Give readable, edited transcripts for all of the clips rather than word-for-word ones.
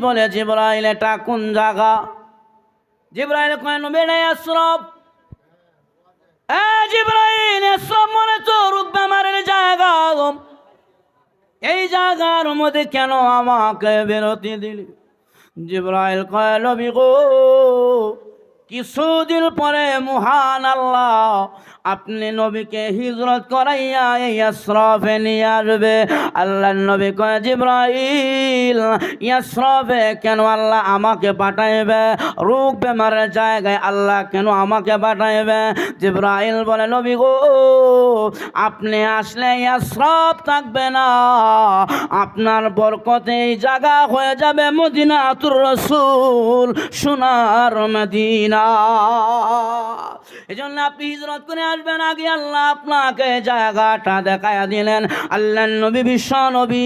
বলে জিবরাইল এটা কোন জায়গা? জিবরাইল কয় নবী এটা ইসরাফ। জিবরাইল ইসরাফ মানে তো রূপ বেমারের জায়গা, এই জায়গার মধ্যে কেন আমাকে বিরতি দিলি? জিবরাইল কয় নবী গো, কিছুদিন পরে মহান আল্লাহ আপনি নবীকে হিজরত করাইয়া এই ইসরাফে নিয়ে আসবে। আল্লাহর নবী কয় জিবরাইল ইসরাফে কেন আল্লাহ আমাকে পাঠাইবে? রোগ বেমারের জায়গায় আল্লাহ কেন আমাকে পাঠাইবে? জিবরাইল বলে নবী গো, আপনি আসলে ইসরাফ থাকবে না, আপনার বরকতে এই জায়গা হয়ে যাবে মদিনাতুর রাসূল, সোনার মদিনা। এজন্য আপনি হিজরত করে আসবেন, আগে আল্লাহ আপনাকে জায়গাটা দেখায়া দিলেন। আল্লাহর নবী বিশ্ব নবী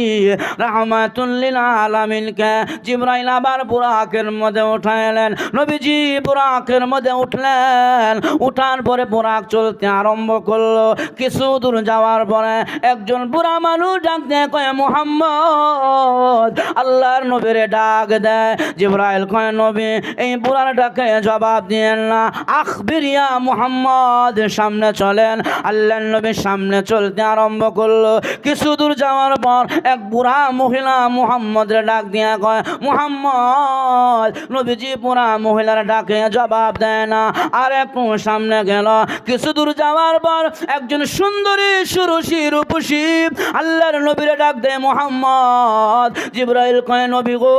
রাহমাতুল লিল আলামিনকে জিবরাইল আবার বুরাকের মধ্যে উঠাইলেন। নবীজি বুরাকের মধ্যে উঠলেন, উঠার পরে বুরাক চলতে আরম্ভ করলো। কিছু দূর যাওয়ার পরে একজন বুড়া মানুষ ডাক দেয়, কয় মুহাম্মদ। আল্লাহর নবীরে ডাক দেয়। জিবরাইল কয় নবী এই বুড়ার ডাকে জবাব দিয়েন না, আখবিরিয়া মুহাম্মদ, সামনে চলেন। আল্লাহর নবী সামনে চলতে আরম্ভ করলো। কিছু দূর যাওয়ার পর এক বুড়া মহিলা মুহাম্মদের ডাক দিয়া কয় মুহাম্মদ। নবীজি বুড়া মহিলার ডাকে জবাব দেয় না, আর একটু সামনে গেল। কিছু দূর যাওয়ার পর একজন সুন্দরী সুরসী রূপসী আল্লাহর নবীরে ডাক দেয় মুহাম্মদ। জিবরাইল কয় নবী গো,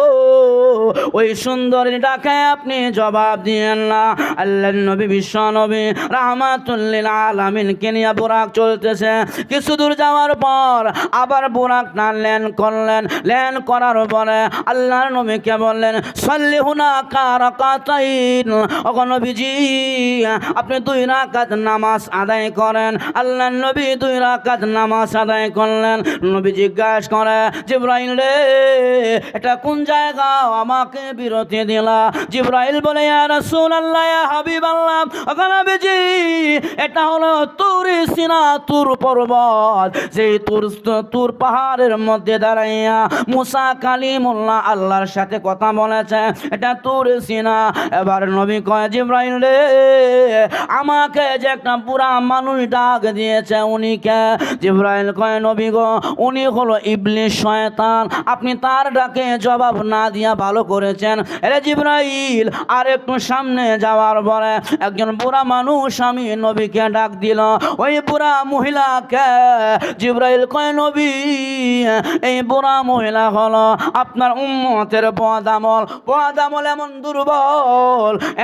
ওই সুন্দরী ডাকে আপনি জবাব দিয়েন না। আল্লাহর নবী বিশ্ব নবী রাহমাতুল লিল আলামিনকে নিয়ে বুরাক চলতেছে। কিছু দূর যাওয়ার পর আবার বুরাক লেন করলেন। লেন করার পরে আল্লাহর নবীকে বললেন সাল্লি হুনাকা রাকাতাইন, ওগো নবীজি আপনি 2 রাকাত নামাজ আদায় করেন। আল্লাহর নবী 2 রাকাত নামাজ আদায় করলেন। নবী জিজ্ঞাসা করে জিবরাইল রে, এটা কোন জায়গা, আমাকে বিরতি দিলা? জিবরাইল বলে ইয়া রাসূলুল্লাহ, ইয়া হাবিবাল্লাহ, ওগো নবীজি এটা হলো তুর সিনা, তুর পর্বত। যেই তুর পাহাড়ের মধ্যে দাঁড়াইয়া মুসা কালিমুল্লাহ আল্লাহর সাথে কথা বলেছে, এটা তুর সিনা। এবার নবী কয় জিবরাইল রে, আমাকে যে একটা বুড়া মানুষ ডাক দিয়েছে উনি কে? জিবরাইল কয় নবী গো, উনি হলো ইবলিস শয়তান, আপনি তার ডাকে জবাব না দিয়া ভালো করেছেন। আরে জিবরাইল আর একটু সামনে যাওয়ার পরে একজন বুড়া মানুষ আমি নবীকে ডাক দিল। ওই বুড়া মহিলাকে জিবরাইল কয় নবী, এই বুড়া মহিলা হলো আপনার উম্মতের বদামল। বদামল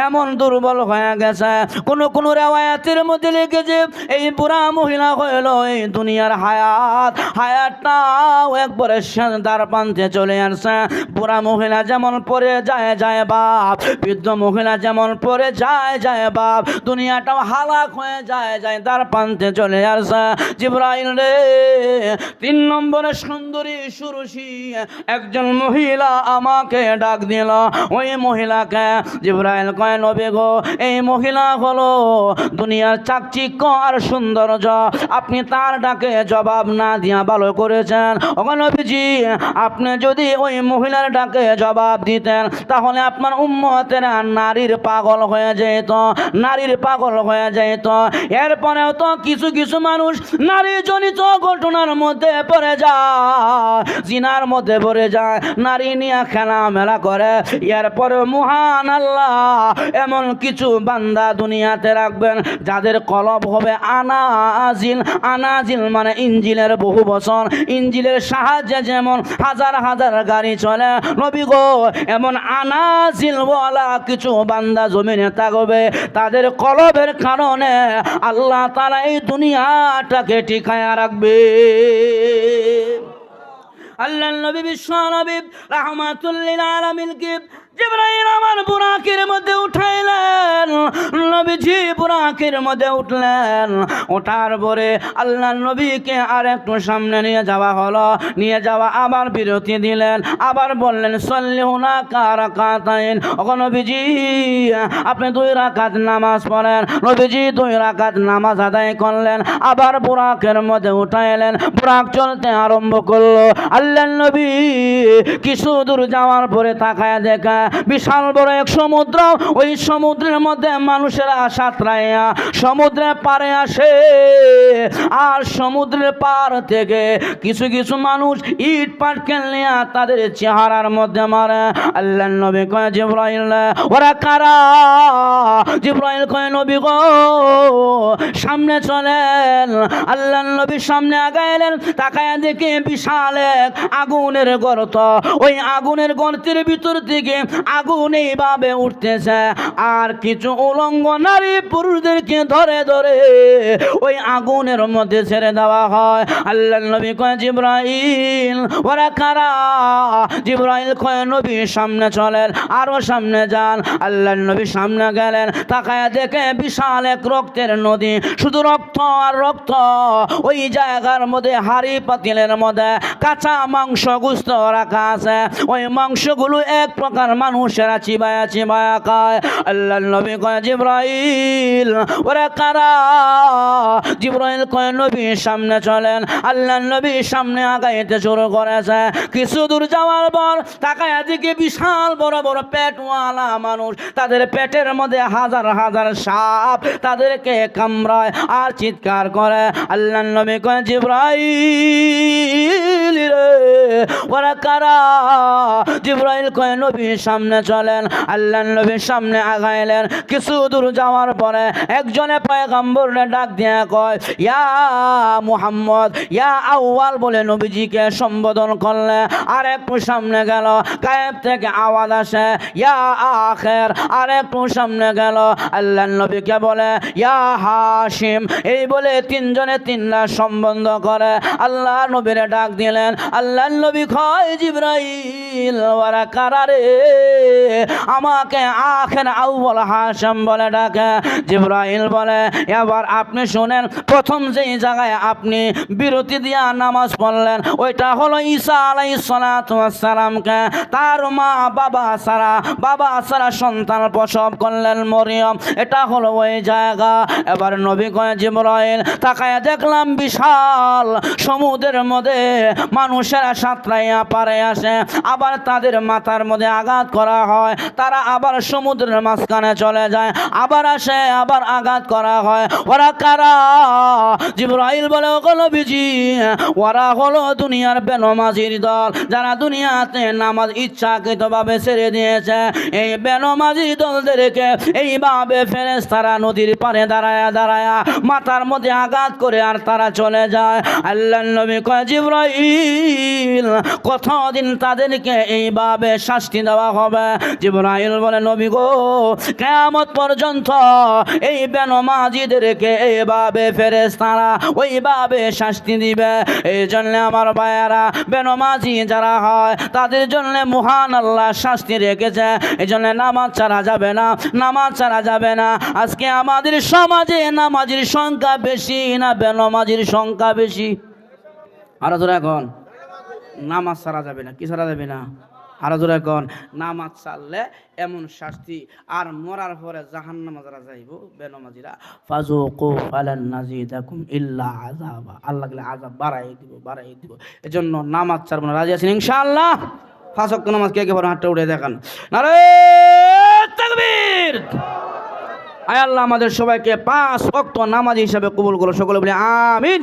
এমন দুর্বল হয়ে গেছে। কোন রিওয়ায়াতের মধ্যে লিখেছে এই বুড়া মহিলা হইল এই দুনিয়ার হায়াতটাও একবারে দ্বার প্রান্তে চলে আসছে। বুড়া মহিলা যেমন পরে যায় বাপ, বৃদ্ধ মহিলা যেমন পরে যায় বাপ, দুনিয়াটাও হালাক হয়ে যায় দ্বার প্রান্তে চলে আসছে। জিবরাইল রে, 3 নম্বরে সুন্দরী সুরসী একজন মহিলা আমাকে ডাক দিল। ওই মহিলাকে জিবরাইল কয় নবী গো, এই মহিলা হলো দুনিয়ার চাকচিক্য আর সৌন্দর্য, আপনি তার ডাকে জবাব না দিয়া ভালো করেছেন। ওগো নবীজি আপনি যদি ওই মহিলার ডাকে জবাব দিতেন তাহলে আপনার উম্মতেরা নারীর পাগল হয়ে যেত, নারীর পাগল হয়ে যেত। এরপরেও তো কিছু মানুষ নারী জনিত ঘটনার মধ্যে পড়ে যায়, জিনার মধ্যে পড়ে যায়, নারী নিয়ে খেলামেলা করে। এরপরে মহান আল্লাহ এমন কিছু বান্দা দুনিয়াতে রাখবেন যাদের কলব হবে আনাজিল মানে ইঞ্জিলের বহু বছর। ইঞ্জিলের সাহায্যে যেমন হাজার গাড়ি চলে, নবী গো এমন আনাজিল ওয়ালা কিছু বান্দা জমিনে থাকবে, তাদের কলবের কারণে আল্লাহ তাআলা এই দুনিয়াটাকে টিকায়া রাখবে। আল্লাহর নবী বিশ্ব নবী রাহমাতুল লিল আলামিনকে জিবরাইল আমার বুরাকের মধ্যে উঠাইলেন, নবীজি বুরাকের মধ্যে উঠলেন। ওঠার পরে আল্লাহ নবীকে আর একটু সামনে নিয়ে যাওয়া হলো। নিয়ে যাওয়া আবার বিরতি দিলেন, আবার বললেন সল্লিহুনা কারাকাতাইন। ওগো নবীজি আপনি 2 রাকাত নামাজ পড়েন। নবীজি 2 রাকাত নামাজ আদায় করলেন, আবার বুরাকের মধ্যে উঠাইলেন। বুরাক চলতে আরম্ভ করলো। আল্লাহ নবী কিছু দূর যাওয়ার পরে তাকায় দেখা বিশাল বড় এক সমুদ্র। ওই সমুদ্রের মধ্যে মানুষেরা সাঁতরাইয়া সমুদ্রের পারে আসে, আর সমুদ্রের পার থেকে কিছু কিছু মানুষ ইট পাটকেল নিয়ে তাদের চেহারার মধ্যে মারে। আল্লাহ নবী কয় জিবরাইল ওরা কারা? জিবরাইল কয় নবী গো সামনে চলেন। আল্লাহ নবী সামনে আগাইলেন, তাকায় দেখে বিশাল এক আগুনের গর্ত। ওই আগুনের গর্তের ভিতর থেকে আগুন এইভাবে উঠতেছে, আর কিছু উলঙ্গ নারী পুরুষদেরকে ধরে ধরে ওই আগুনের মধ্যে ছেড়ে দেওয়া হয়। আল্লাহ নবী কয় জিবরাইল ওরা কারা? জিবরাইল কয় নবী সামনে চলেন, আরো সামনে যান। আল্লাহ নবী সামনে গেলেন, তাকায় দেখে বিশাল এক রক্তের নদী, শুধু রক্ত আর রক্ত। ওই জায়গার মধ্যে হাড়ি পাতিলের মধ্যে কাঁচা মাংস গুস্ত রাখা আছে। ওই মাংসগুলো এক প্রকার মানুষেরা চিবায়া চিবায়া খায়। আল্লাহ নবী কয় জিবরাইল ওরা কারা? জিবরাইল কয় নবী সামনে চলেন। আল্লাহ নবী সামনে আগাইতে শুরু করেছে। কিছু দূর যাওয়ার পর তাকায় দিকে বিশাল বড় বড় পেটওয়ালা মানুষ, তাদের পেটের মধ্যে হাজার হাজার সাপ তাদেরকে কামড়ায় আর চিৎকার করে। আল্লাহ নবী কয় জিবরাইল রে ওরা কারা? জিবরাইল কয় নবী সামনে চলেন। আল্লাহ নবী সামনে আগাইলেন। কিছু দূর যাওয়ার পরে একজনে পয়গম্বরে ডাক দিয়ে কয় ইয়া মুহাম্মদ, ইয়া আউয়াল বলে নবীজিকে সম্বোধন করলে। আর একটু সামনে গেল, গায়েব থেকে আওয়াজ আসে ইয়া আখির। আর একটু সামনে গেল, আল্লাহ নবীকে বলে ইয়া হাশিম। এই বলে তিনজনে তিনটা সম্বন্ধ করে আল্লাহ নবীরে ডাক দিলেন। আল্লাহ নবী কয় জিবরাইল ওরা কারা রে? আমাকে আখির আউয়াল হাশিম বলে ডাকে। জিবরাইল বলে এবার আপনি শুনেন, প্রথম যেই জায়গায় আপনি বিরতি দিয়া নামাজ পড়লেন ওইটা হলো ঈসা আলাইহিস সালাতু ওয়াস সালামকে তার মা বাবা সারা সন্তান প্রসব করলেন মরিয়ম, এটা হলো ওই জায়গা। এবার নবী কয় জিবরাইল তাকায় দেখলাম বিশাল সমুদ্রের মধ্যে মানুষেরা সাঁতরাইয়া পারে আসে, আবার তাদের মাথার মধ্যে আঘাত করা হয়, তারা আবার সমুদ্রের মাঝখানে চলে যায়, আবার আসে, আবার আঘাত করা হয়। ওরা কারা? জিবরাইল বলে ওগো নবীজি ওরা হলো দুনিয়ার বেনমাজির দল, যারা দুনিয়াতে নামাজ ইচ্ছাকৃতভাবে ছেড়ে দিয়েছে। এই বেনমাজির দলদেরকে এইভাবে ফেরেশতারা নদীর পারে দাঁড়ায় দাঁড়ায় মাথার মধ্যে আঘাত করে আর তারা চলে যায়। আল্লাহ নবী কয় জিবরাইল কতদিন তাদেরকে এইভাবে শাস্তি দেওয়া হবে? জিবরাইল বলে নবী গো কিয়ামত পর্যন্ত এই বেনমাজিদেরকে এইভাবে ফেরেশতারা ওইভাবে শাস্তি দিবে। এই জন্য আমার ভাইয়ারা বেনমাজি যারা হয় তাদের জন্য মহান আল্লাহ শাস্তি রেখেছে। এই জন্য নামাজ ছাড়া যাবে না, নামাজ ছাড়া যাবে না। আজকে আমাদের সমাজে নামাজির সংখ্যা বেশি না বেনমাজির সংখ্যা বেশি? আরো জোরে এখন নামাজ ছাড়া যাবে না। কি ছাড়া যাবে না? আরো জোরে এখন নামাজ ছাড়লে এমন শাস্তি, আর মরার পরে জাহান্নামে যারা যাইব বেনমাজিরা ফাযুকু ফালান নাজিদাকুম ইল্লা আযাবা, আল্লাহ গলে আযাব বাড়াই দিব। এজন্য নামাজ ছাড়ব না। রাজি আছেন ইনশাআল্লাহ? 5 ওয়াক্ত নামাজ কে কে পড়েন হাতটা উঠে দেখান। নারে তাকবীর। আয় আল্লাহ আমাদের সবাইকে 5 ওয়াক্ত নামাজ হিসাবে কবুল করো, সকলে বলি আমিন।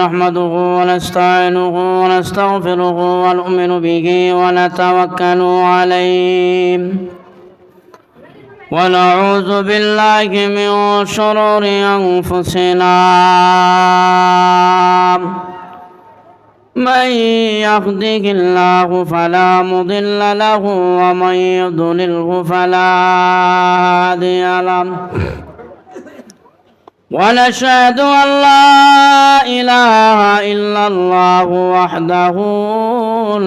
নাহমাদুহু ওয়া নাস্তাঈনুহু ওয়া নাস্তাগফিরুহু ওয়া নু'মিনু বিহি ওয়া নাতাওয়াক্কালু আলাইহি ওয়া নাউযু বিল্লাহি মিন শুরুরি আনফুসিনা। من يهده الله فلا مضل له ومن يضلله فلا هادي له ونشهد أن لا إله إلا الله وحده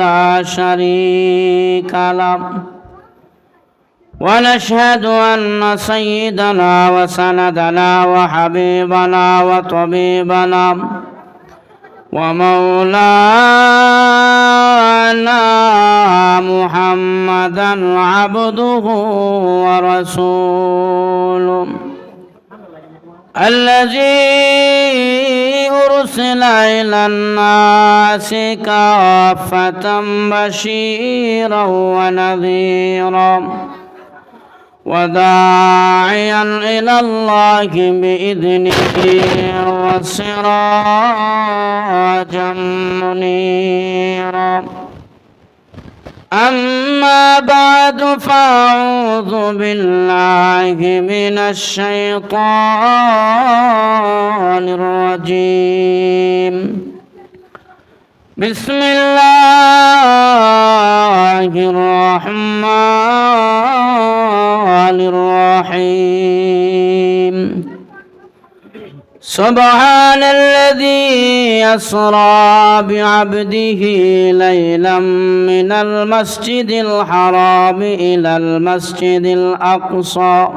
لا شريك له ونشهد أن سيدنا وسندنا وحبيبنا وطبيبنا ومولانا محمدا عبده ورسوله الذي أرسل إلى الناس كافة بشيرا ونذيرا وداعيا إلى الله بإذنه وسراجا منيرا أما بعد فأعوذ بالله من الشيطان الرجيم بسم الله الرحمن الرحيم سبحان الذي أسرى بعبده ليلا من المسجد الحرام إلى المسجد الأقصى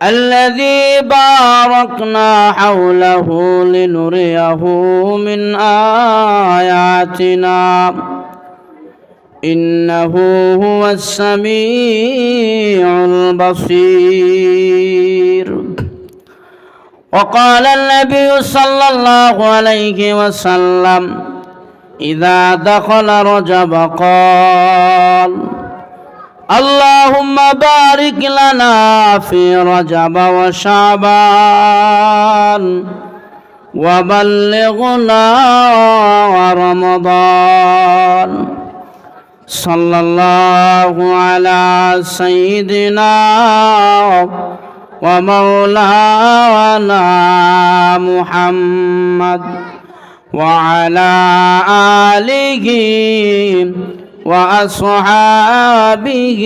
الذي باركنا حوله لنريه من آياتنا إنه هو السميع البصير. وقال النبي صلى الله عليه وسلم إذا دخل رجب قال اللهم بارك لنا في رجب وشعبان وبلغنا رمضان. صلى الله على سيدنا ومولانا محمد وعلى آله وأصحابه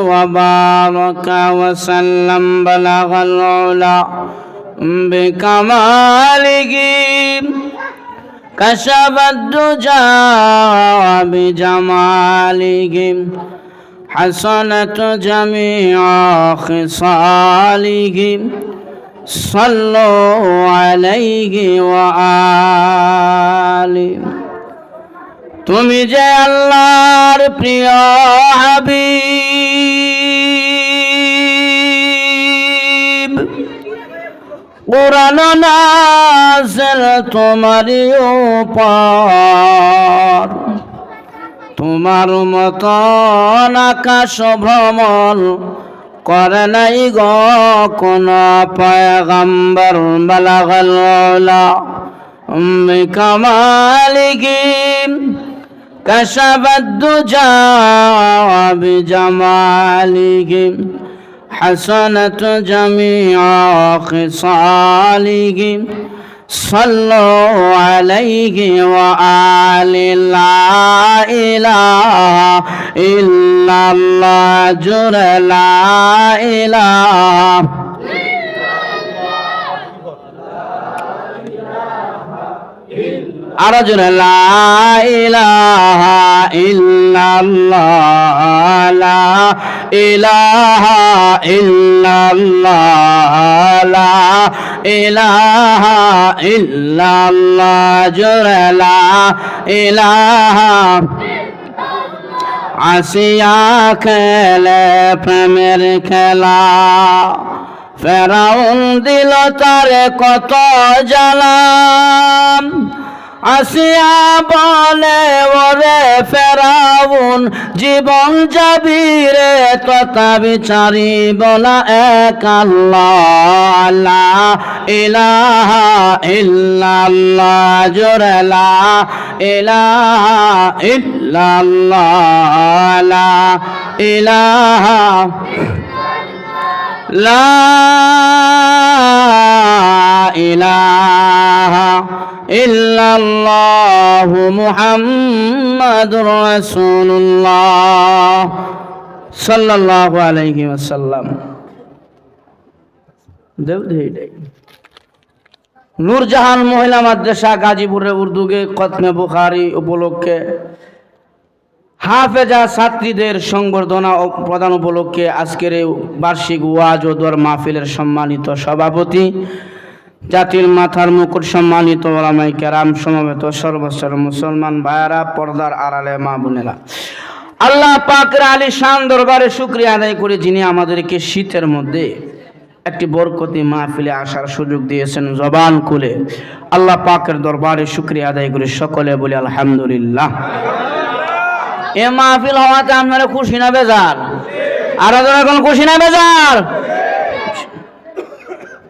وبارك وسلم. بلغ العلا بكماله كشف الدجى بجماله حسنت جميع خصاله. صلوا عليه وآله. তুমি যে আল্লাহর প্রিয় হাবিব, কুরআন নাযিল তোমারই উপর, তোমার মতন আকাশ ভ্রমণ করে নাই গো কোন পয়গম্বর। বালাগাল উলা বিকামালিহি كشف الدجى بجماله حسنت جميع خصاله. صلوا عليه وآله. لا إله إلا الله جر لا إله أرجل لا إله إلا الله لا إله إلا الله لا إله إلا الله جر لا إله আসিয়া খেলে প্রেমের খেলা, ফেরাউন দিল তারে কত জ্বালা। আসিয়া বলে ওরে ফেরাউন জীবন যাবি রে, তথা বিচারি বলা এক আল্লাহ। লা ইলাহা ইল্লাল্লাহ জোরে লা ইলাহা ইল্লাল্লাহ লা ইলাহা লা ইলাহা ইল্লাল্লাহু মুহাম্মাদুর রাসূলুল্লাহ সাল্লাল্লাহু আলাইহি ওয়াসাল্লাম। নূরজাহান মহিলা মাদ্রাসা গাজীপুরের উর্দুকে খতমে বুখারী উপলক্ষে হাফেজা ছাত্রীদের সংবর্ধনা ও প্রদান উপলক্ষে আজকের এই বার্ষিক ওয়াজ ও দোয়ার মাহফিলের সম্মানিত সভাপতি, জাতির মাথার মুকুট সম্মানিত ওলামায়ে কেরাম, সমবেত সর্বস্তর মুসলমান ভাইয়েরা, পর্দার আড়ালে মা বোনেরা, আল্লাহ পাকের আলিশান দরবারে শুকরিয়া আদায় করে যিনি আমাদেরকে শীতের মধ্যে একটি বরকতি মাহফিলে আসার সুযোগ দিয়েছেন। জবান খুলে আল্লাহ পাকের দরবারে শুকরিয়া আদায় করে সকলে বলি আলহামদুলিল্লাহ। এ মাহফিল হওয়াতে আপনারা খুশি না বেজার? আর এখন খুশি না বেজার?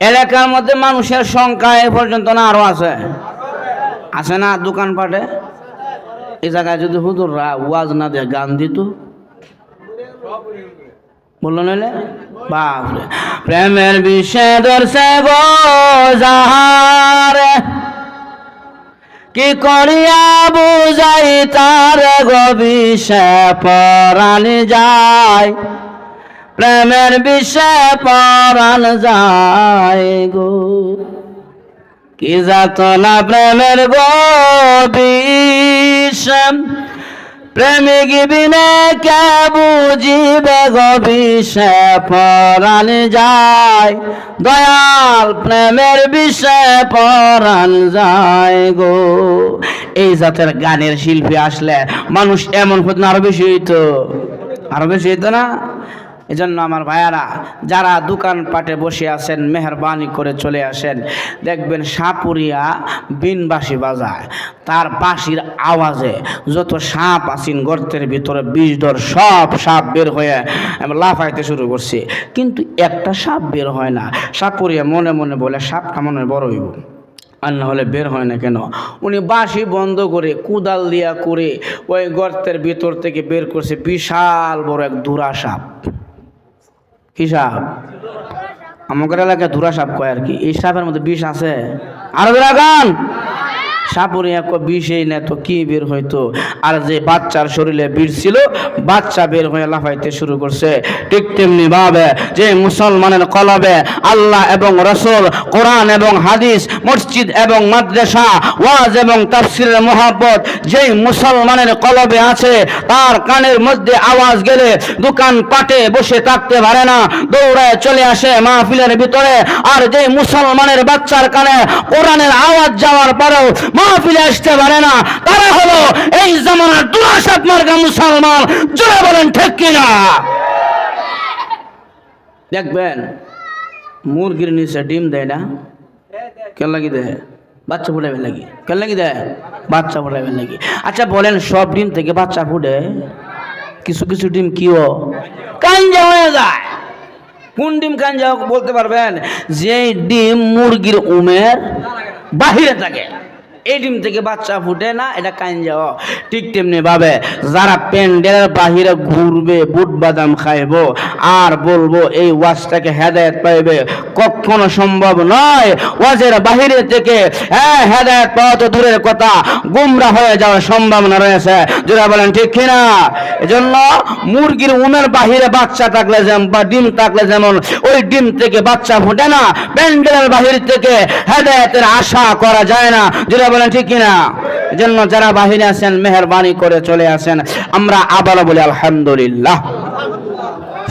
এলাকার মধ্যে মানুষের সংখ্যা এ পর্যন্ত না আরো আছে না দোকানপাটে? এই জায়গায় যদি হুজুররা ওয়াজ না দিয়ে গান দিত, বললো নইলে বাপরে। প্রেমের বিষে ধরছে গো যাহারে, কি করিয়া বুঝাই তার গো বিষে পরাণ যায়, প্রেমের বিষে পরাণ যায় গো, কি যাতনা প্রেমের গো বিষ, প্রেমিক বিনে কে বুঝিবে গো বিষে পরাণ যায়, দয়াল প্রেমের বিষে পরাণ যায় গো। এই জাতের গানের শিল্পী আসলে মানুষ এমন হতো না, আরো বেশি হইতো না? এজন্য আমার ভাইয়ারা যারা দোকানপাটে বসে আছেন, মেহরবানি করে চলে আসেন। দেখবেন সাপুরিয়া বিন বাঁশি বাজায়, তার বাঁশির আওয়াজে যত সাপ আসিন গর্তের ভিতরে বিষধর সব সাপ বের হয়ে লাফাইতে শুরু করছে, কিন্তু একটা সাপ বের হয় না। সাপুরিয়া মনে মনে বলে সাপটা মনে হয় বড় হইব, আর না হলে বের হয় না কেন? উনি বাঁশি বন্ধ করে কুদাল দিয়া করে ওই গর্তের ভিতর থেকে বের করছে বিশাল বড় এক ধুরা সাপ। কি সাপ? আমাদের এলাকায় ধুরা সাপ কয় আর কি। এই সাপের মধ্যে বিষ আছে? আরো গান সাপুরে এক বিষই না তো কি বের হইতো। আর যে বাচ্চার শরীরে বিষ ছিল, বাচ্চা বের হয়ে লাফাইতে শুরু করছে। ঠিক তেমনি ভাবে যে মুসলমানের কলবে আল্লাহ এবং রসুল, কোরআন এবং হাদিস, মসজিদ এবং মাদ্রাসা, ওয়াজ এবং তাফসিরের মহব্বত যেই মুসলমানের কলবে আছে, তার কানের মধ্যে আওয়াজ গেলে দোকান পাটে বসে থাকতে পারে না, দৌড়ায় চলে আসে মাহফিলের ভিতরে। আর যেই মুসলমানের বাচ্চার কানে কোরআনের আওয়াজ যাওয়ার পরেও মাহফিলে আসতে পারে না, তারা হলো এই জামানার দুরাশাত মার্কা মুসলমান। জোরে বলেন ঠিক কিনা? দেখবেন মুরগির নিচে ডিম দেয় না, কেন লাগি দেয়? বাচ্চা ফুটাবেন লাগি। কেন লাগি দেয়? বাচ্চা ফুটাবেন লাগি। আচ্ছা বলেন, সব ডিম থেকে বাচ্চা ফুটে? কিছু কিছু ডিম কিও কাঞ্জা হয়ে যায়। কোন ডিম কাঞ্জা বলতে পারবেন? যে ডিম মুরগির উমের বাহিরে থাকে, এই ডিম থেকে বাচ্চা ফুটে না, এটা কাঞ্জা। ঠিক তেমনি ভাবে যারা প্যান্ডেলের বাহিরে ঘুরবে, বুট বাদাম খাইব আর বলবো এই ওয়াজটাকে হেদায়েত পাইবে, কখনো সম্ভব নয়। ওয়াজের বাহিরে থেকে হেদায়েত পাওয়া তো দূরের কথা, গুমরা হয়ে যাওয়ার সম্ভাবনা রয়েছে। যারা বলেন ঠিক কিনা? এজন্য মুরগির উমের বাহিরে বাচ্চা থাকলে যেমন বা ডিম থাকলে যেমন ওই ডিম থেকে বাচ্চা ফুটে না, প্যান্ডেলের বাহির থেকে হেদায়েতের আশা করা যায় না। যারা বলেন ঠিক কিনা? এজন্য যারা বাহিরে আছেন মেহরবানি করে চলে আসেন। আমরা আবারও বলি আলহামদুলিল্লাহ।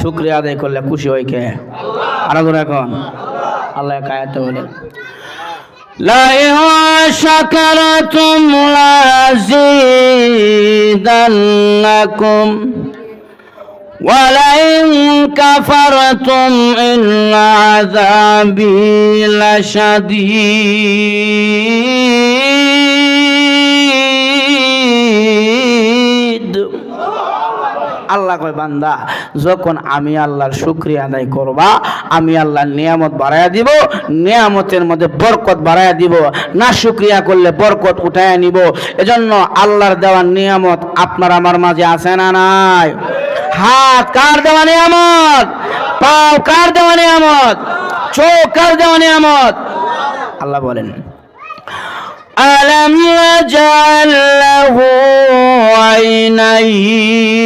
শুকরিয়া আদায় করলে খুশি হয় কে? আর এখন আল্লাহ কায়াতে বলে লা ইন শাকারতুম লাযিদান্নাকুম ওয়া লা ইন কাফারতুম ইন্না আযাবি লাশাদীদ। আল্লাহ কয়, বান্দা যখন আমি আল্লাহর শুকরিয়া আদায় করবা, আমি আল্লাহর নিয়ামত বাড়াইয়া দিব, নিয়ামতের মধ্যে বরকত বাড়াইয়া দিব। না শুকরিয়া করলে বরকত উঠাইয়া নিব। এজন্য আল্লাহর দেওয়া নিয়ামত আপনার আমার মাঝে আছে না নাই? হাত কার দেওয়া নিয়ামত? পাও কার দেওয়া নিয়ামত? চোখ কার দেওয়া নিয়ামত? আল্লাহ বলেন আলাম ইয়াজআল লাহু আইনাইন।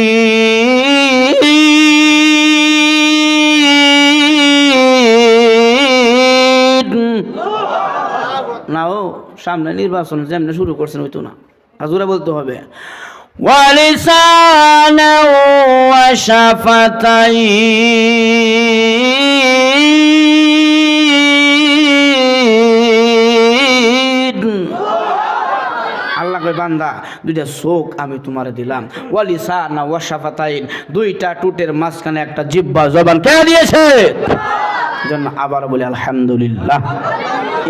না, ও সামনে নির্বাচন যেমনি শুরু করছেন হইতো না, হাজুরা বলতে হবে ولسانا وشفتين আল্লাহ কয় বান্দা দুইটা চোখ আমি তোমারে দিলাম, ওয়ালিসানা ওয়াশাফাতাইন দুইটা টুটের মাঝখানে একটা জিহ্বা জবান কে দিয়েছে? জন্য আবার বলি আলহামদুলিল্লাহ।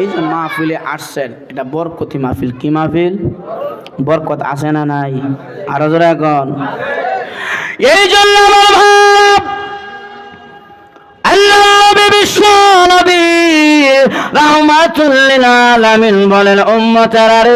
এই যে মাহফিলে আসছেন এটা বরকতি মাহফিল। কি মাহফিল? বরকত আছে না নাই? আরো জোরে এখন। এই জন্য আমার ভাব আল্লাহ নবী বিশ্ব নবী রাহমাতুল লিল আলামিন বলেন, উম্মতেরা রে,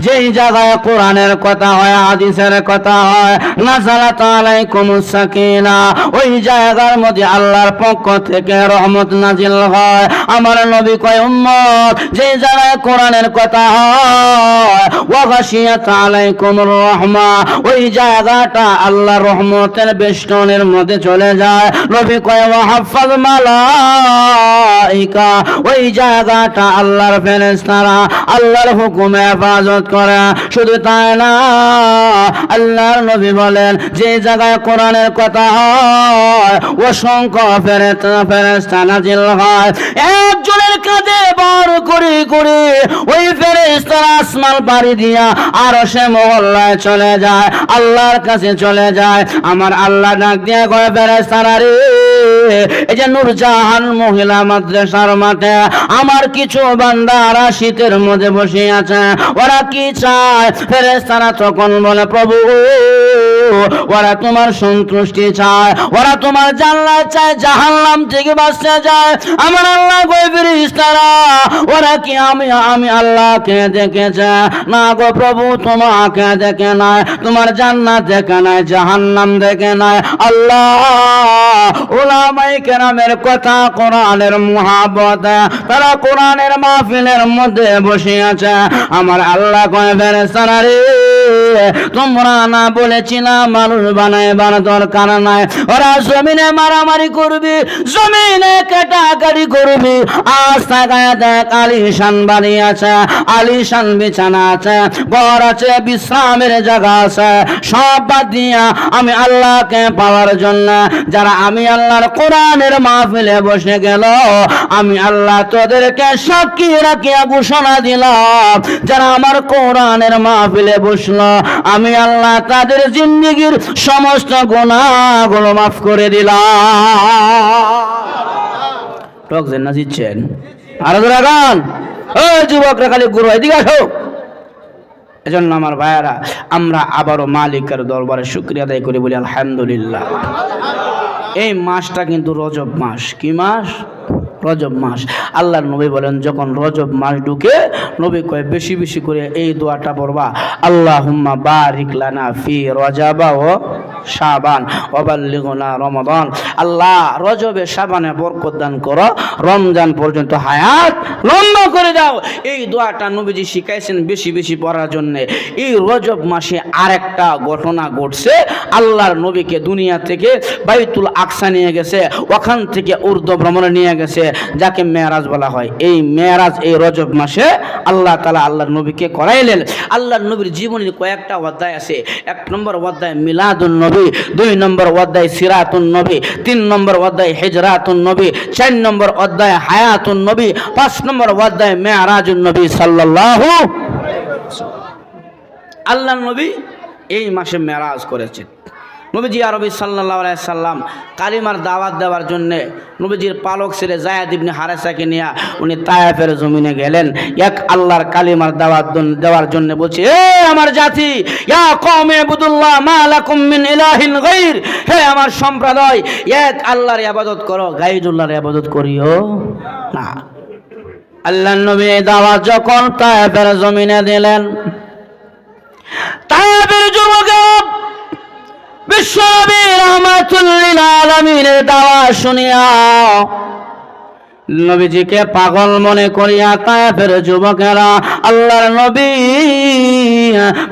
যেই জায়গায় কোরআনের কথা হয়, হাদিসের কথা হয়, নাযালাত আলাইকুমুস সাকিনা, ওই জায়গার মধ্যে আল্লাহর পক্ষ থেকে রহমত নাজিল হয়। আমার নবী কয়, উম্মত, যেই জায়গায় কোরআনের কথা হয়, ওয়া গাশিয়াত আলাইকুমুর রাহমা, ওই জায়গাটা আল্লাহর রহমতের বেষ্টনের মধ্যে চলে যায়। নবী কয়, ওয়া হাফাজ মালাইকা, ওই জায়গাটা আল্লাহর ফেরেশতারা আল্লাহর হুকুমে হেফাজত করে। শুধু তাই না, আল্লাহর নবী বলেন, যে জায়গায় কোরআনের কথা হয় অসংখ্য ফেরেশতা নাজিল হয়। একজনের কাঁধে বার করে করে ওই ফেরেশতারা আসমান পাড়ি দিয়া আরশে মহল্লায় চলে যায়, আল্লাহর কাছে চলে যায়। আমার আল্লাহ ডাক দিয়া কয়, ফেরেশতারা রে, এই যে নূরজাহান মহিলা মাদ্রাসার মাঠে আমার কিছু বান্দারা শীতের মধ্যে বসে আছে, ওরা কি চায়? ফেরেশতারা তখন বলে, প্রভু, ওরা তোমার সন্তুষ্টি চায়, ওরা তোমার জান্নাত চায়, জাহান্নাম থেকে বাঁচতে চায়। আমার আল্লাহ কয়, ফেরেশতারা, ওরা কি আমি আল্লাহকে দেখেছে? না গো প্রভু, তোমাকে দেখে নাই, তোমার জান্নাত দেখে নাই, জাহান্নাম দেখে নাই। আল্লাহ উলামায়ে কেরামের কথা, কোরআনের মুহাব্বত, তারা কোরআনের মাহফিলের মধ্যে বসে আছে। আমার আল্লাহ কয়, ফেরেশতারা রে, তোমরা না বলেছিলাম মানুষ বানাইবার দরকার নাই, ওরা জমিনে মারামারি করবি, জমিনে কাটাকাটি করবি। আজ তাকায় দেখ, আলিশান বাড়ি আছে, আলিশান বিছানা আছে, ঘর আছে, বিশ্রামের জায়গা আছে, সব বাদ দিয়া আমি আল্লাহকে পাওয়ার জন্য যারা আমি আল্লাহর কোরআনের মাহফিলে বসে গেল, আমি আল্লাহ তোদেরকে সাক্ষী রাখিয়া ঘোষণা দিলাম, যারা আমার কোরআনের মাহফিলে বসলো, আমি আল্লাহ তাদের জিন্দেগীর সমস্ত গুনাহগুলো মাফ করে দিলাম। টকছেন না জিতছেন? আরো ধরে গান, ও যুবকরা, খালি গুরু এদিকে আসো। এজন্য আমার ভাইয়ারা, আমরা আবারও মালিকের দরবারে শুকরিয়া আদায় করে বলি আলহামদুলিল্লাহ। এই মাসটা কিন্তু রজব মাস। কি মাস? রজব মাস। আল্লাহর নবী বলেন, যখন রজব মাস ঢুকে, নবী কয় বেশি বেশি করে এই দোয়াটা পড়বা, আল্লাহুম্মা বারিক লানা ফি রজাবা ও শাবান ওয়া বাল্লিগনা রমাদান। আল্লাহ রজবে শাবানে বরকত দান করো, রমজান পর্যন্ত হায়াত লম্বা করে দাও। এই দোয়াটা নবীজি শিখাইছেন বেশি বেশি পড়ার জন্য। এই রজব মাসে আরেকটা ঘটনা ঘটছে। আল্লাহর নবীকে দুনিয়া থেকে বাইতুল আকসা নিয়ে গেছে, ওখান থেকে উর্দু ভ্রমণে নিয়ে গেছে, যাকে মেরাজ বলা হয়। এই মেরাজ এই রজব মাসে আল্লাহ তাআলা আল্লাহর নবীকে করাইলেন। আল্লাহর নবীর জীবনের কয়েকটা অধ্যায় আছে। 1 নম্বর অধ্যায় মিলাদুন নবী, 2 নম্বর অধ্যায় সিরাতুন নবী, 3 নম্বর অধ্যায় হিজরাতুন নবী, 4 নম্বর অধ্যায় হায়াতুন নবী, 5 নম্বর অধ্যায় মেরাজুন নবী সাল্লাল্লাহু আলাইহি ওয়াসাল্লাম। আল্লাহর নবী এই মাসে মেরাজ করেছেন। নবীজি আরবি সাল্লাল্লাহু আলাইহি সাল্লাম কালিমার দাওয়াত দেওয়ার জন্য নবীজির পালক ছেলে যায়েদ ইবনে হারেসাকে নিয়ে উনি তায়েফের জমিনে গেলেন। এক আল্লাহর কালিমার দাওয়াত দেওয়ার জন্য বলছে, এ আমার জাতি, ইয়া কওমি ইবুদুল্লাহ মা লাকুম মিন ইলাহিন গায়র, হে আমার সম্প্রদায়, এক আল্লাহর ইবাদত করো, গায়রুল্লাহর ইবাদত করিও না। আল্লাহর নবী দাওয়াত যখন তায়েফের জমিনে দিলেন, তায়েফের যুবকরা বিশ্বনবী রাহমাতুল লিল আলামিনের দাওয়াত শুনিয়া নবীজিকে পাগল মনে করিয়া তায়েফের যুবকেরা আল্লাহর নবী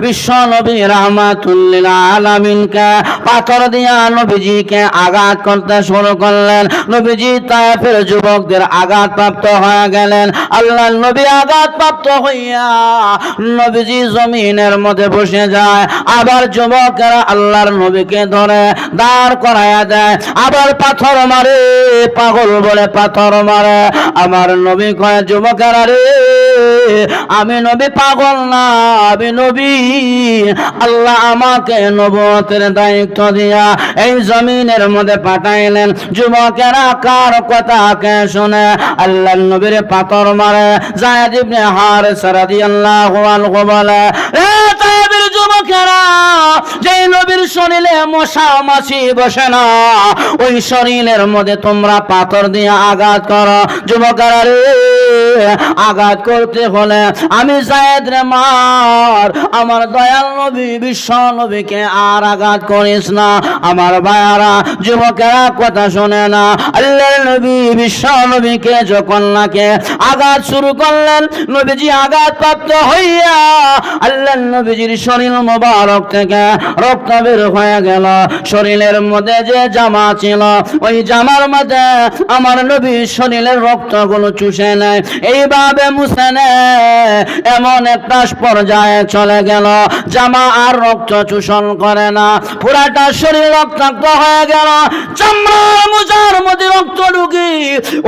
বিশ্ব নবী রাহমাতুল লিল আলামিনকে পাথর দিয়া নবীজিকে আঘাত করতে শুরু করলেন। নবীজি তায়েফের যুবকদের আঘাতপ্রাপ্ত হয়ে গেলেন। আল্লাহর নবী আঘাতপ্রাপ্ত হইয়া নবীজি জমিনের মধ্যে বসে যায়। আবার যুবকেরা আল্লাহর নবীকে ধরে দাঁড় করায়া দেয়, আবার পাথর মারে, পাগল বলে পাথর মারে। আমার নবী কয়, যুবকেরা রে, আমি নবী পাগল না, আমি নবী। আল্লাহ আমাকে নবুয়তের দায়িত্ব দিয়া এই জমিনের মধ্যে পাঠাইলেন। যুবকেরা কার কথাকে শুনে আল্লাহর নবীর পাথর মারে। যায়েদ ইবনে হারিসা রাদিয়াল্লাহু আনহু বলে, এ তায়েফের যুবকেরা, যে নবীর শরীরে মশা মাছি বসে না, ওই শরীরের মধ্যে তোমরা পাথর দিয়ে আঘাত করো। যুবকেরা রে, আঘাত করতে হলে আমি যায়েদ রে মার, আমার দয়াল নবী বিশ্ব নবীকে আর আঘাত করিস না। আমার ভাইয়ারা, যুবকেরা কথা শোনে না। আল্লাহর নবী বিশ্ব নবীকে যখন নাকে আঘাত শুরু করলেন, নবীজি আঘাত প্রাপ্ত হইয়া আল্লাহর নবীজির শরীর মোবারক থেকে রক্ত বের হয়ে গেল। শরীরের মধ্যে যে জামা ছিল, ওই জামার মধ্যে আমার নবী শরীরের রক্তগুলো চুষে নেয়, এইভাবে মুছে নেয়। এমন একটা পর্যায়ে চলে গেল, জামা আর রক্ত চুষণ করে না, পুরাটা শরীর রক্তাক্ত হয়ে গেল। চামড়ার মোজার মধ্যে রক্ত ঢুকি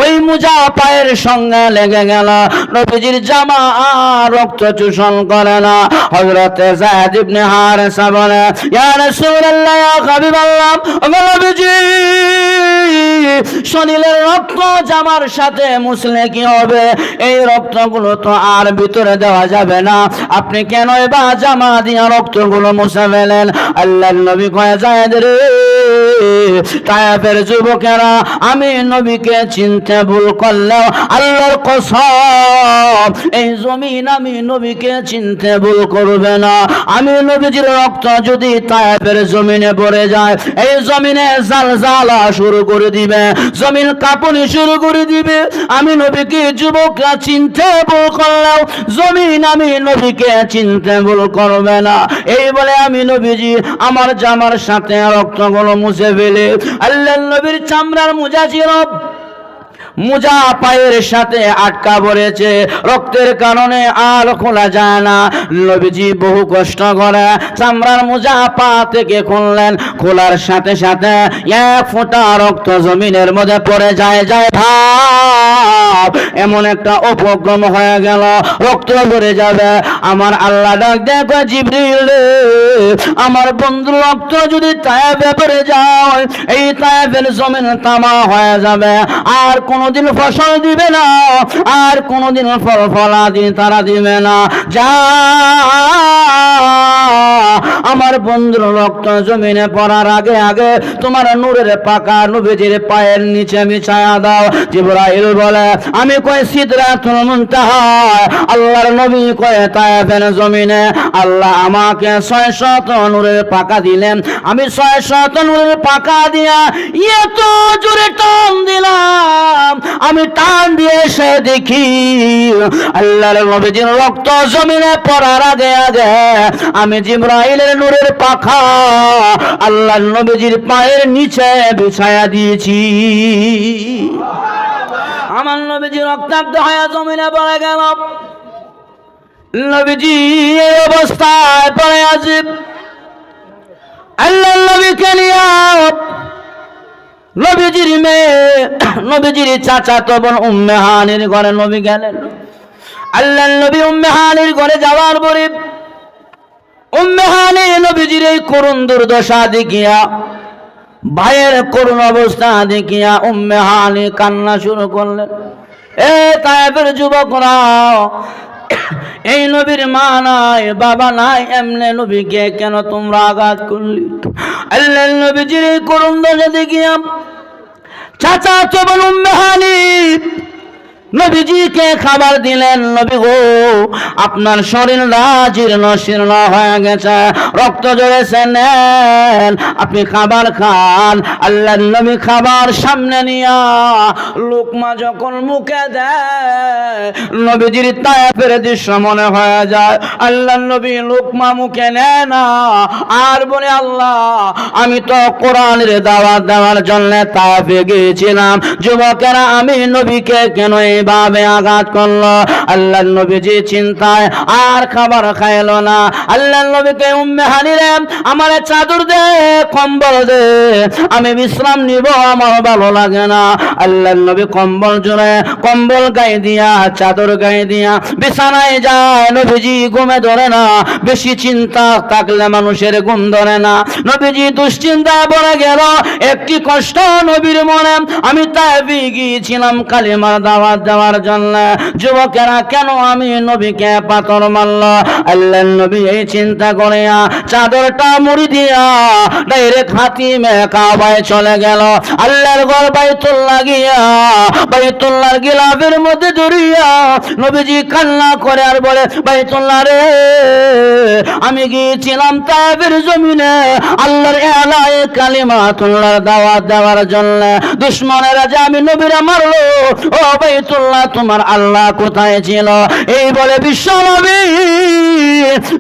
ওই মোজা পায়ের সঙ্গে লেগে গেল। নবীজির জামা আর রক্ত চুষণ করে না। হযরতে যায়েদ ইবনে হারিসা বলে, ইয়া রাসূলুল্লাহ, ইয়া হাবিবাল্লাহ, নবীজি শরীরের রক্ত জামার সাথে মুছলে কি হবে? এই রক্তগুলো তো আর ভিতরে দেওয়া যাবে না, আপনি কেন বা জামা দিয়া রক্তগুলো মুছে ফেলেন? আল্লাহর নবী কয়ে, যায়েদ রে, তায়েফের যুবকেরা আমি নবীকে চিনতে ভুল করলেও আল্লাহর কসম এই জমিন আমি নবীকে চিনতে ভুল করবে না। আমি নবীজির রক্ত যদি তায়েফের জমিনে পড়ে যায়, এই জমিনে জালজালা শুরু করে দিবে, জমিন কাঁপুনি শুরু করে দিবে। আমি নবীকে যুবকরা চিনতে ভুল করলেও জমিন আমি নবীকে চিনতে ভুল করবে না। এই বলে আমি নবীজি আমার জামার সাথে রক্তগুলো মুছে ফেলে, আল্লাহর নবীর চামড়ার মোজা ছিল, মোজা পায়ের সাথে আটকা পড়েছে, রক্তের কারণে আর খোলা যায় না। নবীজি বহু কষ্ট করে চামড়ার মোজা পা থেকে খুললেন। খোলার সাথে সাথে এক ফোঁটা রক্ত জমিনের মধ্যে পড়ে যায়। ভাব এমন একটা উপক্রম হয়ে গেল, রক্ত পড়ে যাবে। আমার আল্লাহ ডাক দেখো, জিবরিল রে, আমার বন্ধু রক্ত যদি তায়েফে পড়ে যায়, এই তায়েফের জমিন তামা হয়ে যাবে, আর কোনদিন ফসল দিবে না, আর কোনদিন ফল ফলাদি তারা দিবে না। যা আমার বন্ধুর রক্ত জমিনে পড়ার আগে আগে তোমার নূরের পাকা নবীজির পায়ের নিচে মিছায়া দাও। জিবরাইল বলে, আমি কই সিদরাতুল মুনতাহা, আল্লাহর নবী কয় তায়েফের জমিনে আল্লাহ আমাকে 600 নূরের পাকা দিলেন। আমি 600 নূরের পাকা দিয়া এত জোরে টান দিলাম, আমি টান দিয়ে এসে দেখি আল্লাহর নবীজির রক্ত জমিনে পড়ার আগে আগে আমি জিবরাইলের নূরের পাখা আল্লাহর নবীজির পায়ের নিচে বিছায়া দিয়েছি। আমার নবীজি রক্তাক্ত হয়ে জমিনে পড়ে গেল। নবীজি এই অবস্থায় পড়ে আছে, আল্লাহর নবীকে নিয়ে নবীজির মেয়ে, নবীজির চাচাতো বোন উম্মে হানির ঘরে নবী গেলেন। আল্লাহর নবী উম্মে হানির ঘরে যাওয়ার পরে উম্মে হানি নবীজির এই করুণ দুর্দশা দেখিয়া, ভাইয়ের করুণ অবস্থা দেখিয়া উম্মে হানি কান্না শুরু করলেন। এ তায়েফের যুবকরা, এই নবীর মা নাই, বাবা নাই, এমনি নবীকে কেন তোমরা আঘাত করলি? আল্লাহর নবীজির এই করুণ দশা দেখিয়া চাচা তো বোন উম্মে হানি নবীজিকে খাবার দিলেন। নবী গো, আপনার শরীরটা জীর্ণ শীর্ণ হয়ে গেছে, রক্ত ঝরেছে, নেন আপনি খাবার খান। আল্লাহর নবী খাবার সামনে নিয়া লোকমা যখন মুখে দেয়, নবীজির তায়েফের দৃশ্য মনে হয়ে যায়। আল্লাহর নবী লোকমা মুখে নেয় না, আর বলে আল্লাহ, আমি তো কোরআনের দাওয়াত দেওয়ার জন্য তায়েফে গিয়েছিলাম, যুবকেরা আমি নবীকে কেন এইভাবে আঘাত করলো? আল্লাহর নবীজি চিন্তায় আর খাবার খাইলো না। আল্লাহর নবীকে, উম্মে হানি রে, আমার চাদর দে, কম্বল দে, আমি বিশ্রাম নিব, আমার ভালো লাগে না। আল্লাহর নবী কম্বল জোরে, কম্বল গায়ে দিয়া, চাদর গায়ে দিয়া বিছানায় যায়। নবীজি ঘুমে ধরে না, বেশি চিন্তা থাকলে মানুষের ঘুম ধরে না। নবীজি দুশ্চিন্তায় পড়ে গেল। একটি কষ্ট নবীর মনে, আমি তায়েফে গিয়েছিলাম কালিমার দাওয়াত দেওয়ার জন্য, যুবকেরা কেন আমি নবীকে পাথর মারল? আল্লাহর নবী এই চিন্তা করিয়া চাদরটা মুড়ি দিয়া ডাইরেক্ট হাতিমে কাবায় চলে গেল। আল্লাহর ঘর বাইতুল্লাহ গিয়া বাইতুল্লাহর গিলাফের মধ্যে জড়িয়া নবীজি কান্না করে আর বলে, বাইতুল্লাহ রে, আমি গিয়েছিলাম তায়েফের জমিনে আল্লাহর এলায়ে কালিমাতুল্লাহর দাওয়াত দেওয়ার জন্য, দুশমনেরা যে আমি নবীরা মারলো, ও বাইতুল্লাহ তোমার আল্লাহ কোথায় ছিল? এই বলে বিশ্ব নবী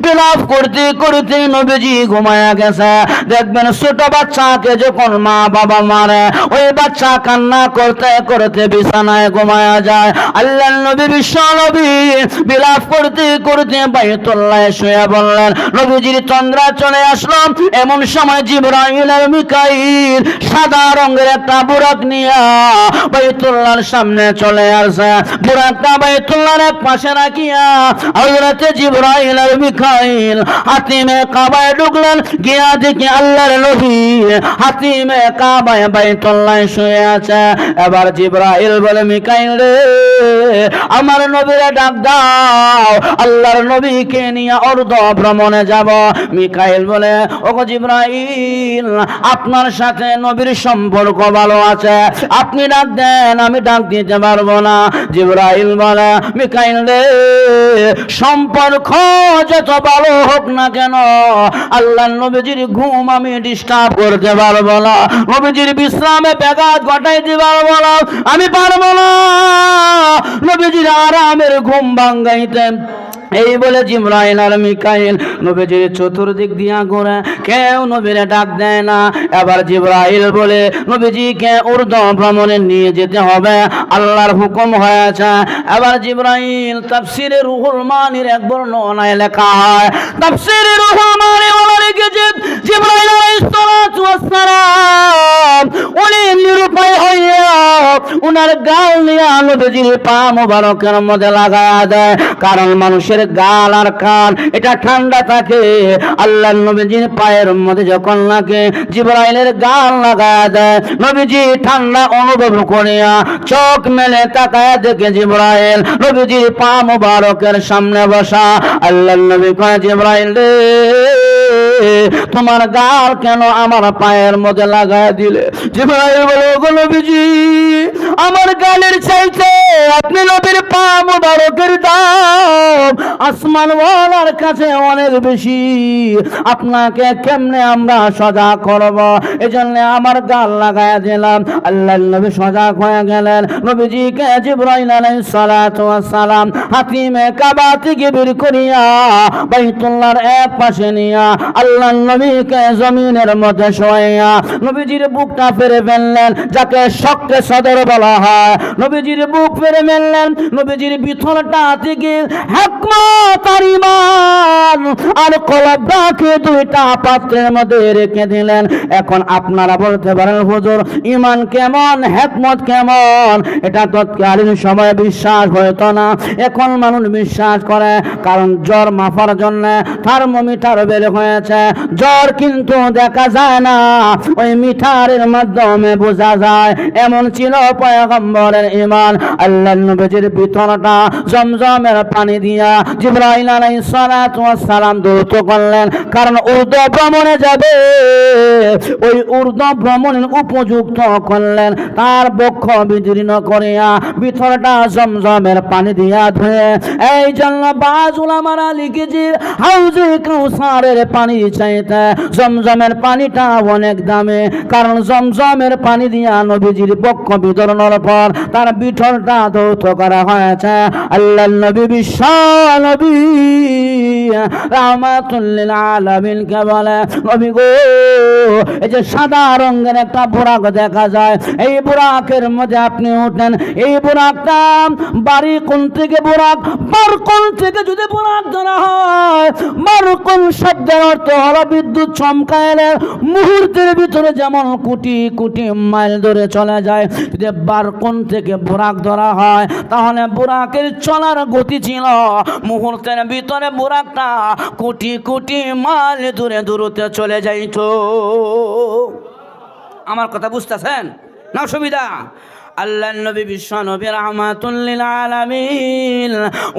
বিলাপ করতে করতে নবীজি ঘুমায়া গেছে। দেখবেন ছোট বাচ্চাকে যখন মা বাবা মারে, ওই বাচ্চা কান্না করতে করতে বিছানায় ঘুমায়া যায়। আল্লাহর নবী বিশ্ব নবী বিলাপ করতে করতে বাইতুল্লাহ শুয়ে বললেন। নবীজির তন্দ্রা চলে আসলো। এমন সময় জিবরাইল আর মিকাইল সাদা রঙের একটা বুরাক নিয়ে বাইতুল্লাহর সামনে চলে আসে। বুরাকটা বাইতুল্লাহর এক পাশে রাখিয়া হযরতে জিবরাইল আর মিকাইল হাতিমে কাবায় ঢুকলেন। গিয়া দেখি আল্লাহর নবী হাতিমে কাবায় বাইতুল্লাহ শুয়ে আছে। এবার জিবরাইল বলে, মিকাইল রে, আমার নবীরে ডাক দাও, আল্লাহর নবীকে নিয়ে অর্ধ ভ্রমণে যাব। মিকাইল বলে, ওগো জিবরাইল, আপনার সাথে নবীর সম্পর্ক ভালো আছে, আপনি ডাক দেন, আমি ডাক দিতে পারবো না। জিবরাইল বলে, মিকাইল রে, সম্পর্ক যত ভালো হোক না কেন, আল্লাহর নবীজির ঘুম আমি ডিস্টার্ব করতে পারবো না, নবীজির বিশ্রামে ব্যাঘাত ঘটাইতে পারবো না, আমি পারবো না নবীজির আরামের ঘুম ভাঙাইতে। এই বলে জিবরাইল আর মিকাইল নবীজির চতুর্দিক দিয়া ঘোরে, কেউ নবীরে ডাক দেয় না। এবার জিবরাইল বলে, নবীজিকে ঊর্ধ্ব ভ্রমণে নিয়ে যেতে হবে, আল্লাহর হুকুম হয়েছে। এবার জিবরাইল, তাফসীরে রুহুল মানির এক বর্ণনায় লেখা হয়, তাফসীরে রুহুল মানি ওরা লিখেছে, জিবরাইল আলাইহিস সালাতু ওয়াস সালাম উনি নিরুপায় হইয়া উনার গাল নিয়ে নবীজির পা মোবারকের মধ্যে লাগায়া দেয়। কারণ মানুষের গাল আর কান এটা ঠান্ডা থাকে, আল্লাহর নবীজির পায়ের মধ্যে যখন লাগে জিবরাইলের গাল লাগায়া দেয়। নবীজি ঠান্ডা অনুভব করিয়া চোখ মেলে তাকায়া দেখে জিবরাইল নবীজির পা মোবারকের সামনে বসা। আল্লাহর নবী কয়, জিবরাইল রে, তোমার গাল কেন আমার পায়ের মধ্যে লাগায়া দিলে? জিবরাইল বলে, ওগো নবীজি, আমার গালের চাইতে আপনি নবীর পা মোবারকের দাম আসমান ওয়ালার কাছে অনেক বেশি, আপনাকে কেমনে আমরা সজাগ করব, এজন্য আমার গাল লাগায়া দিলাম। আল্লাহর নবী সজাগ হয়ে গেলেন। নবীজিকে জিবরাইল আলাইহিস সালাতু ওয়াস সালাম হাতিমে কাবা থেকে বের করিয়া বাইতুল্লাহর এক পাশে নিয়া আল্লাহর নবীকে জমিনের মধ্যে শোয়াইয়া নবীজির বুকটা ফেরে ফেললেন, যাকে শক্তে সদর বলা হয়। নবীজির বুক ফেরে ফেললেন, নবীজির ভিতরটা থেকে হিকমত আর ঈমান আর কলবটাকে দুইটা পাত্রের মধ্যে রেখে দিলেন। এখন আপনারা বলতে পারেন, হুজুর, ঈমান কেমন, হিকমত কেমন? এটা তৎকালীন সময়ে বিশ্বাস হতো না, এখন মানুষ বিশ্বাস করে। কারণ জ্বর মাপার জন্য থার্মোমিটার বের হয়েছে। করেছে। জ্বর কিন্তু দেখা যায় না, ওই মিঠারের মাধ্যমে বোঝা যায়। এমন ছিল পয়গম্বরের ঈমান। আল্লাহর নবীর ভিতরটা জমজমের পানি দিয়া জিবরাইল আলাইহিস সালাতু ওয়াস সালাম দৌত করলেন, কারণ উর্দু ভ্রমণে যাবে। ওই উর্দু ভ্রমণের উপযুক্ত করলেন, তার বক্ষ বিদীর্ণ করিয়া ভিতরটা জমজমের পানি দিয়া ধুয়ে। এই জন্য বাজ উলামারা লিখেছে, হাউজে কাউসারের পানি চাইতে জমজমের পানিটা অনেক দামে, কারণ জমজমের পানি দিয়া নবীজির বক্ষ বিতরণের পর তার ভিতরটা ধৌত করা হয়েছে। আল্লাহ নবী বিশ্ব নবী রাহমাতুল লিল আলামিন কে বলে, নবী গো, এই যে সাদা রঙের একটা বুরাক দেখা যায়, এই বুরাকের মধ্যে আপনি উঠেন। এই বুরাকটা বাড়ি কোন থেকে বুরাক, বারকোন থেকে যদি বুরাক ধরা হয়, বারকোন শব্দের অর্থ হলো বিদ্যুৎ চমকাইলে মুহূর্তের ভিতরে যেমন কোটি কোটি মাইল ধরে চলে যায়। যদি বারকোন থেকে বুরাক ধরা হয়, তাহলে বুরাকের চলার গতি ছিল মুহূর্তের ভিতরে বুরাকটা কোটি কোটি মাইল দূরে দূরতে চলে যাইত। আমার কথা বুঝতেছেন না? সুবিধা আল্লাহর নবী বিশ্ব নবী রাহমাতুল লিল আলামিন,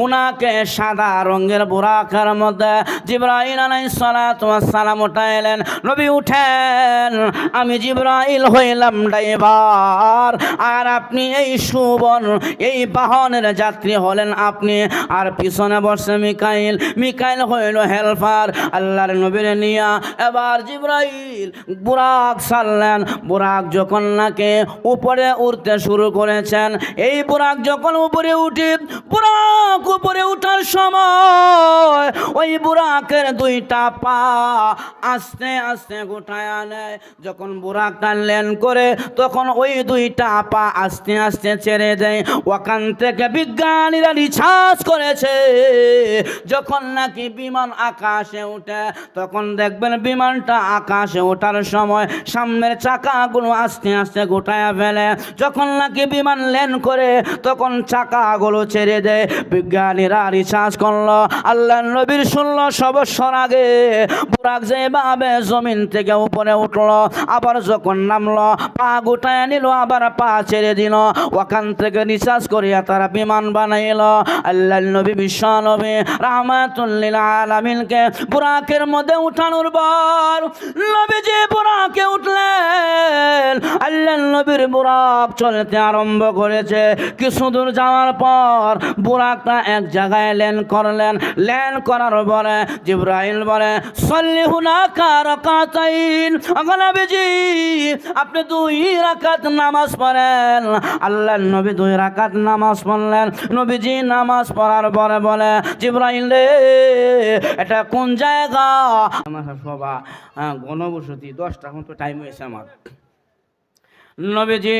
উনাকে সাদা রঙের বুরাকের মধ্যে জিবরাইল আলাইহিস সালাতু ওয়াস সালাম উঠাইলেন। নবী উঠেন, আমি জিবরাইল হইলাম ড্রাইভার, আর আপনি এই সুবন এই বাহনের যাত্রী হলেন আপনি, আর পিছনে বসে মিকাইল, মিকাইল হইল হেল্পার। আল্লাহর নবীর নিয়া এবার জিবরাইল বুরাক ছাড়লেন। বুরাক যখন নাকি উপরে উঠতে শুরু করেছেন, এই বুরাক যখন উপরে উঠে, বুরাক উপরে উঠার সময় ওই বুরাকের দুইটা পা আস্তে আস্তে গোটায় নেয়। যখন বুরাকটা ল্যান্ড করে, তখন ওই দুইটা পা আস্তে আস্তে ছেড়ে দেয়। ওখান থেকে বিজ্ঞানীরা রিসার্চ করেছে, যখন নাকি বিমান আকাশে উঠে, তখন দেখবেন বিমানটা আকাশে ওঠার সময় সামনের চাকাগুলো আস্তে আস্তে গোটায় ফেলে। যখন নাকি বিমান ল্যান্ড করে, তখন চাকাগুলো ছেড়ে দেয়। বিজ্ঞানীরা রিসার্চ করলো, আল্লাহর নবীর 1600 বছর আগে বুরাক যেভাবে জমিন থেকে উপরে উঠলো, আবার যখন নামলো পা গোটায় নিল, আবার পা ছেড়ে দিল। ওখান থেকে রিসার্চ করিয়া তারা বিমান বানাইল। আল্লাহর নবী বিশ্ব নবী রাহমাতুল লিল আলামিনকে বুরাকের মধ্যে উঠানোর পর নবীজি বুরাকে উঠলেন। আল্লাহর নবীর বুরাক চলতে আরম্ভ করেছে। কিছু দূর যাওয়ার পর বুরাকটা এক জায়গায় ল্যান্ড করলেন। ল্যান্ড করার পরে জিবরাইল বলে, সল্লি হুনাকা রাকাতাইন, নবীজি আপনি 2 রাকাত নামাজ পড়েন। আল্লাহর নবী 2 রাকাত নামাজ পড়লেন। নবীজি নামাজ পড়ার পরে বলে, জিবরাইল রে, এটা কোন জায়গা? আমার সভা গণবসতি 10টা মতো টাইম হয়েছে আমার। নবীজি